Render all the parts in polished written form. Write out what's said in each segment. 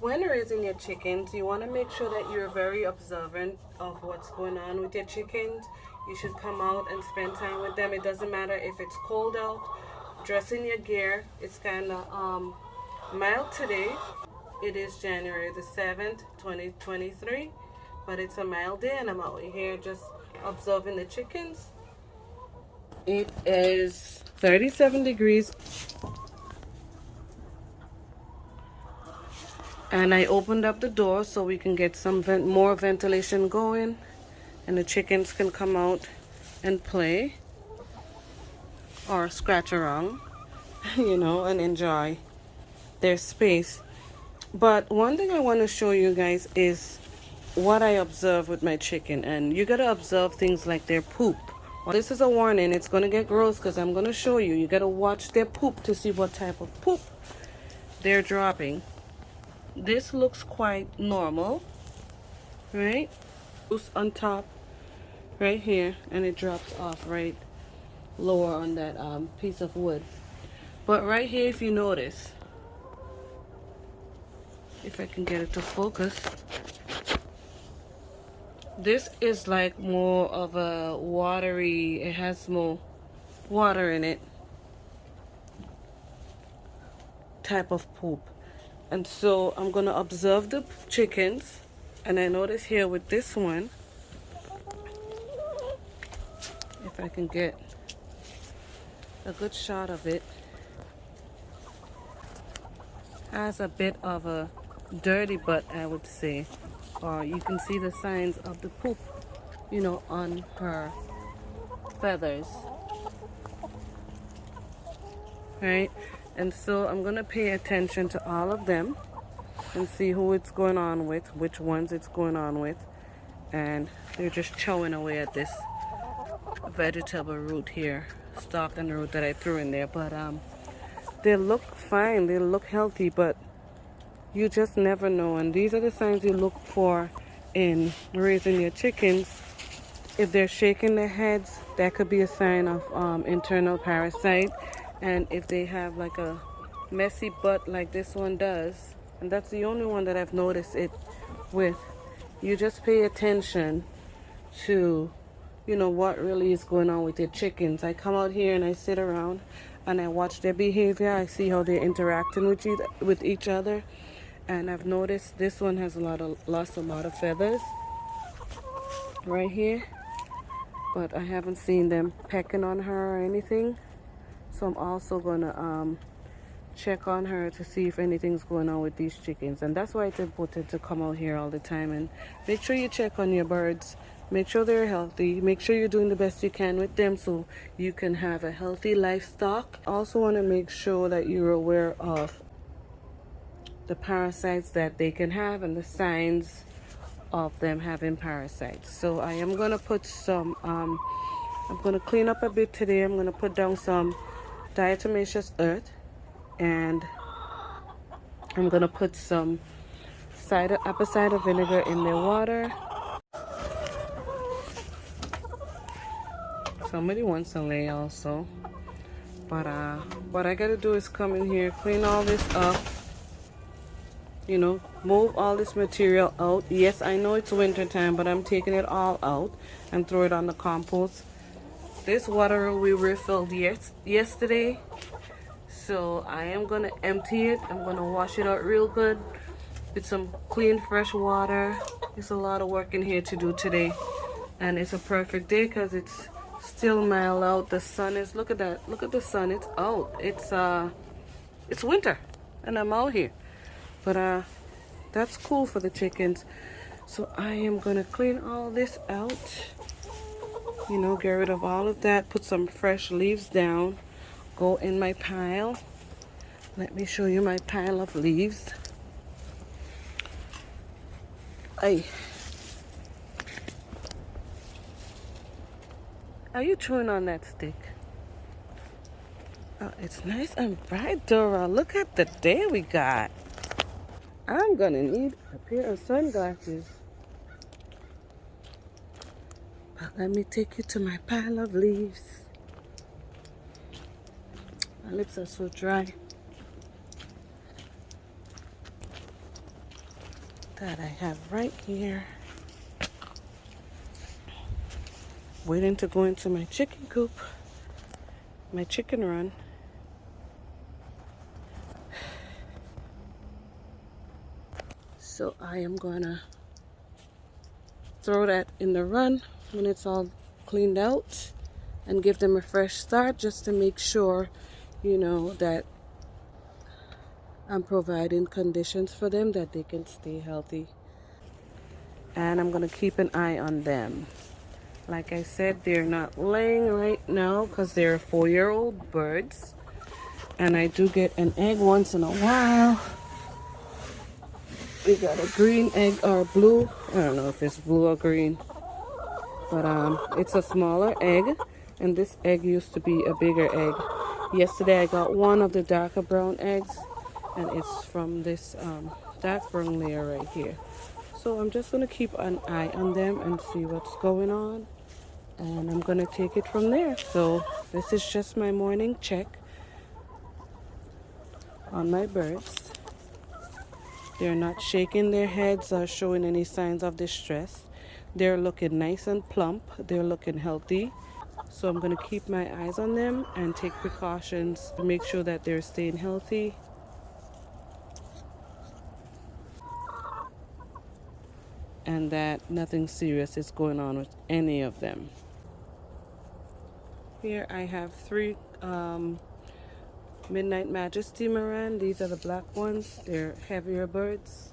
When raising your chickens, you want to make sure that you're very observant of what's going on with your chickens. You should come out and spend time with them. It doesn't matter if it's cold out. Dress in your gear. It's kind of mild today. It is January the 7th, 2023, but it's a mild day and I'm out here just observing the chickens. It is 37 degrees and I opened up the door so we can get some more ventilation going and the chickens can come out and play or scratch around, and enjoy their space. But one thing I want to show you guys is what I observe with my chicken, and you gotta observe things like their poop. Well, this is a warning, it's gonna get gross because I'm gonna show you. You gotta watch their poop to see what type of poop they're dropping. This looks quite normal, right? Loose on top right here, and it drops off right lower on that piece of wood. But right here, if you notice, if I can get it to focus, this is like more of a watery, it has more water in it type of poop. And so I'm gonna observe the chickens, and I notice here with this one, if I can get a good shot of it, has a bit of a dirty butt, I would say, or you can see the signs of the poop, on her feathers, right? And so I'm gonna pay attention to all of them and see who it's going on with, which ones it's going on with. And they're just chowing away at this vegetable root here, stalk and root that I threw in there. But they look fine, they look healthy, but you just never know. And these are the signs you look for in raising your chickens. If they're shaking their heads, that could be a sign of internal parasite. And if they have like a messy butt like this one does, and that's the only one that I've noticed it with, you just pay attention to what really is going on with your chickens. I come out here and I sit around and I watch their behavior. I see how they're interacting with each other, and I've noticed this one has lost a lot of feathers right here, but I haven't seen them pecking on her or anything. So I'm also gonna check on her to see if anything's going on with these chickens. And that's why it's important to come out here all the time and make sure you check on your birds, make sure they're healthy, make sure you're doing the best you can with them so you can have a healthy livestock. Also want to make sure that you're aware of the parasites that they can have and the signs of them having parasites. So I am going to put some I'm going to clean up a bit today. I'm going to put down some diatomaceous earth, and I'm going to put some apple cider vinegar in their water. Somebody wants to lay also, but what I got to do is come in here, clean all this up, move all this material out. Yes, I know it's winter time, but I'm taking it all out and throw it on the compost. This water we refilled yesterday, so I am going to empty it. I'm going to wash it out real good with some clean fresh water. There's a lot of work in here to do today, and it's a perfect day because it's still mild out. The sun is, look at that, look at the sun, it's out. It's winter and I'm out here, but that's cool for the chickens. So I am going to clean all this out, get rid of all of that, put some fresh leaves down, go in my pile. Let me show you my pile of leaves. Hey, are you chewing on that stick? Oh, it's nice and bright, Dora. Look at the day we got. I'm gonna need a pair of sunglasses. But let me take you to my pile of leaves. My lips are so dry. that I have right here, waiting to go into my chicken coop, my chicken run. So I am gonna throw that in the run when it's all cleaned out and give them a fresh start, just to make sure, you know, that I'm providing conditions for them that they can stay healthy. And I'm gonna keep an eye on them. Like I said, they're not laying right now because they're 4-year-old birds, and I do get an egg once in a while. We got a green egg, or blue, I don't know if it's blue or green, but it's a smaller egg, and this egg used to be a bigger egg. Yesterday I got one of the darker brown eggs, and it's from this dark brown layer right here. So I'm just going to keep an eye on them and see what's going on, and I'm going to take it from there. So this is just my morning check on my birds. They're not shaking their heads or showing any signs of distress. They're looking nice and plump. They're looking healthy. So I'm going to keep my eyes on them and take precautions to make sure that they're staying healthy. And that nothing serious is going on with any of them. Here I have 3 Midnight Majesty Moran. These are the black ones. They're heavier birds.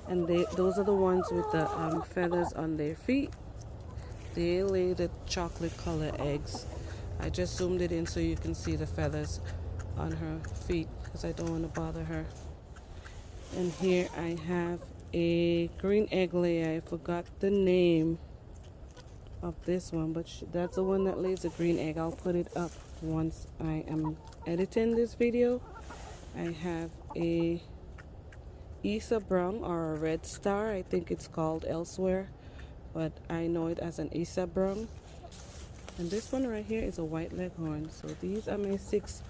And those are the ones with the feathers on their feet. They lay the chocolate color eggs. I just zoomed it in so you can see the feathers on her feet because I don't want to bother her. And here I have a green egg layer. I forgot the name of this one, but that's the one that lays a green egg. I'll put it up once I am editing this video. I have a Isa Brung, or a red star, I think it's called elsewhere, but I know it as an Isa Brung. And this one right here is a white leghorn. So these are my 6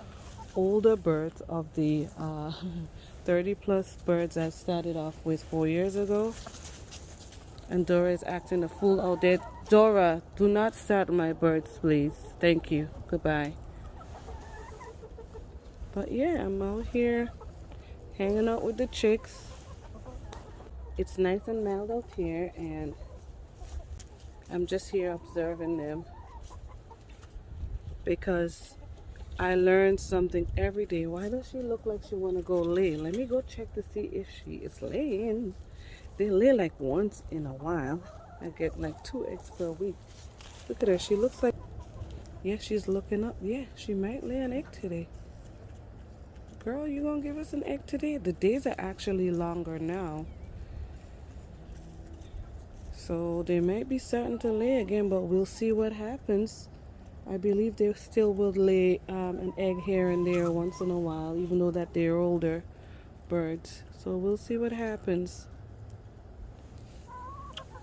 older birds of the 30 plus birds I started off with 4 years ago. And Dora is acting a fool out there. Dora, do not start my birds, please. Thank you. Goodbye. But yeah, I'm out here hanging out with the chicks. It's nice and mild out here, and I'm just here observing them because I learned something every day. Why does she look like she want to go lay? Let me go check to see if she is laying. They lay like once in a while. I get like 2 eggs per week. Look at her. She looks like, yeah, she's looking up. Yeah, she might lay an egg today. Girl, you gonna give us an egg today? The days are actually longer now, so they might be starting to lay again, but we'll see what happens. I believe they still will lay an egg here and there once in a while, even though that they're older birds. So we'll see what happens.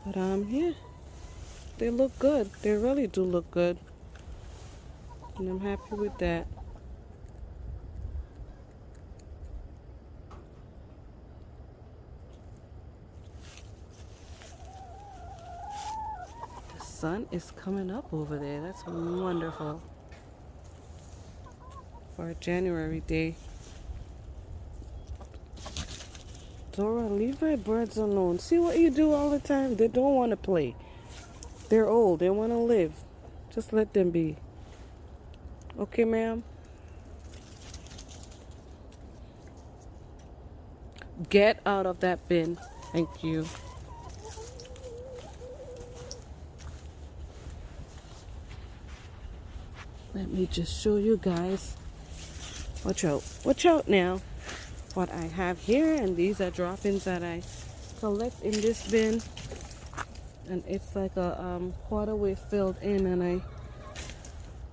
But yeah, they look good. They really do look good, and I'm happy with that. Sun is coming up over there. That's wonderful for a January day. Dora, leave my birds alone. See what you do all the time? They don't want to play. They're old. They want to live. Just let them be. Okay, ma'am? Get out of that bin. Thank you. Let me just show you guys. Watch out. Watch out now. What I have here, and these are droppings that I collect in this bin. And it's like a quarter way filled in, and I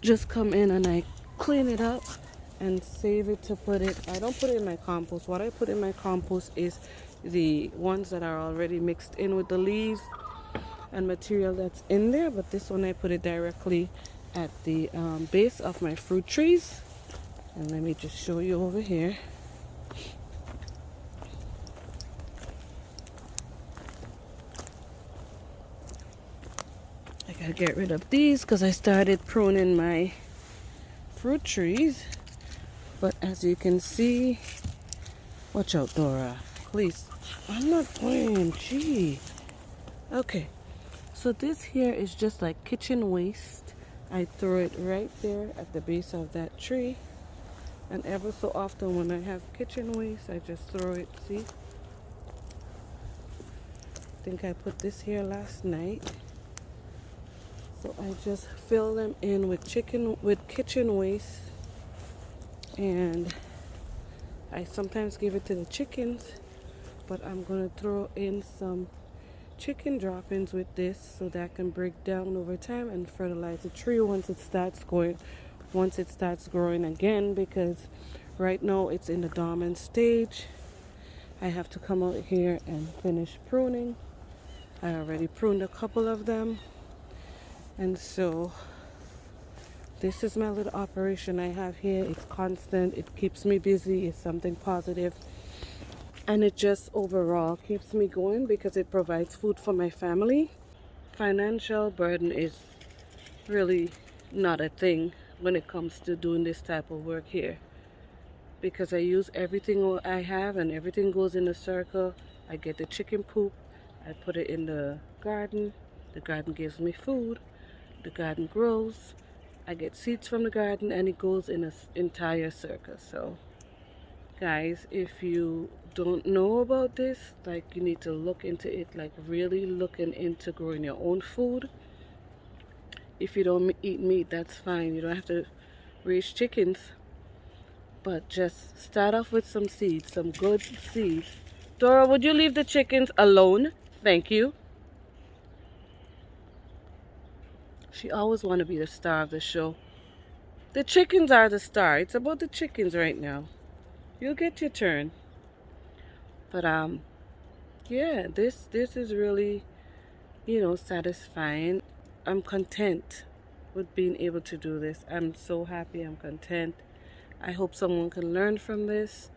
just come in and I clean it up and save it to put it. I don't put it in my compost. What I put in my compost is the ones that are already mixed in with the leaves and material that's in there, but this one I put it directly at the base of my fruit trees. And let me just show you over here. Gotta get rid of these because I started pruning my fruit trees. But as you can see, watch out, Dora. Please. I'm not playing. Gee. Okay. So this here is just like kitchen waste. I throw it right there at the base of that tree. And ever so often when I have kitchen waste, I just throw it. See? I think I put this here last night. So I just fill them in with kitchen waste. And I sometimes give it to the chickens, but I'm gonna throw in some chicken droppings with this so that can break down over time and fertilize the tree once it starts growing again, because right now it's in the dormant stage. I have to come out here and finish pruning. I already pruned a couple of them, and so this is my little operation I have here. It's constant, it keeps me busy, it's something positive, and it just overall keeps me going because it provides food for my family. Financial burden is really not a thing when it comes to doing this type of work here, because I use everything I have and everything goes in a circle. I get the chicken poop, I put it in the garden gives me food, the garden grows, I get seeds from the garden, and it goes in an entire circle. So guys, if you don't know about this, like, you need to look into it, like really looking into growing your own food. If you don't eat meat, that's fine, you don't have to raise chickens, but just start off with some seeds, some good seeds. Dora, would you leave the chickens alone? Thank you. She always want to be the star of the show. The chickens are the star. It's about the chickens right now. You'll get your turn. But yeah, this is really, satisfying. I'm content with being able to do this. I'm so happy. I'm content. I hope someone can learn from this.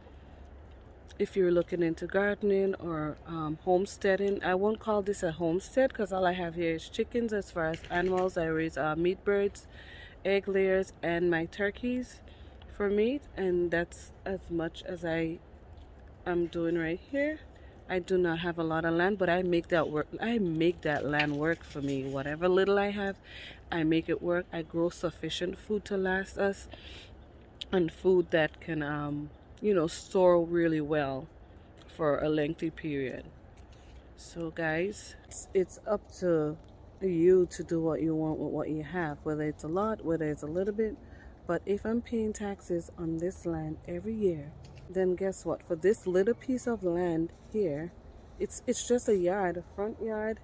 If you're looking into gardening or homesteading, I won't call this a homestead because all I have here is chickens. As far as animals, I raise meat birds, egg layers, and my turkeys for meat, and that's as much as I am doing right here. I do not have a lot of land, but I make that work. I make that land work for me. Whatever little I have, I make it work. I grow sufficient food to last us, and food that can store really well for a lengthy period. So guys, it's up to you to do what you want with what you have, whether it's a lot, whether it's a little bit. But if I'm paying taxes on this land every year, then guess what? For this little piece of land here, it's just a yard, a front yard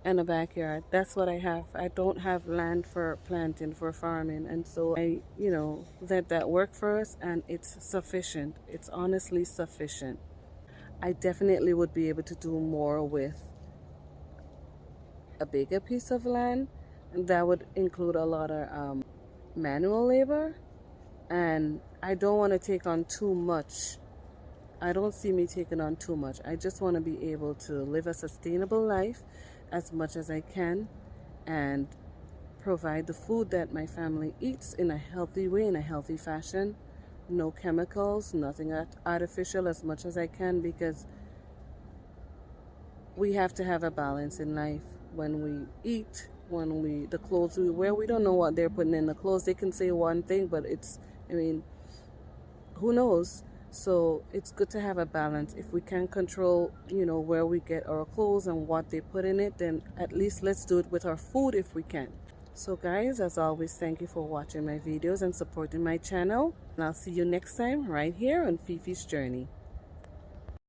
and a backyard. That's what I have. I don't have land for planting, for farming, and so I let that work for us, and it's sufficient. It's honestly sufficient. I definitely would be able to do more with a bigger piece of land, and that would include a lot of manual labor, and I don't want to take on too much. I don't see me taking on too much. I just want to be able to live a sustainable life as much as I can and provide the food that my family eats in a healthy way, in a healthy fashion. No chemicals, nothing artificial, as much as I can, because we have to have a balance in life. When we eat, the clothes we wear, we don't know what they're putting in the clothes. They can say one thing, but who knows? So it's good to have a balance. If we can control, where we get our clothes and what they put in it, then at least let's do it with our food if we can. So guys, as always, thank you for watching my videos and supporting my channel. And I'll see you next time right here on Fifi's Journey.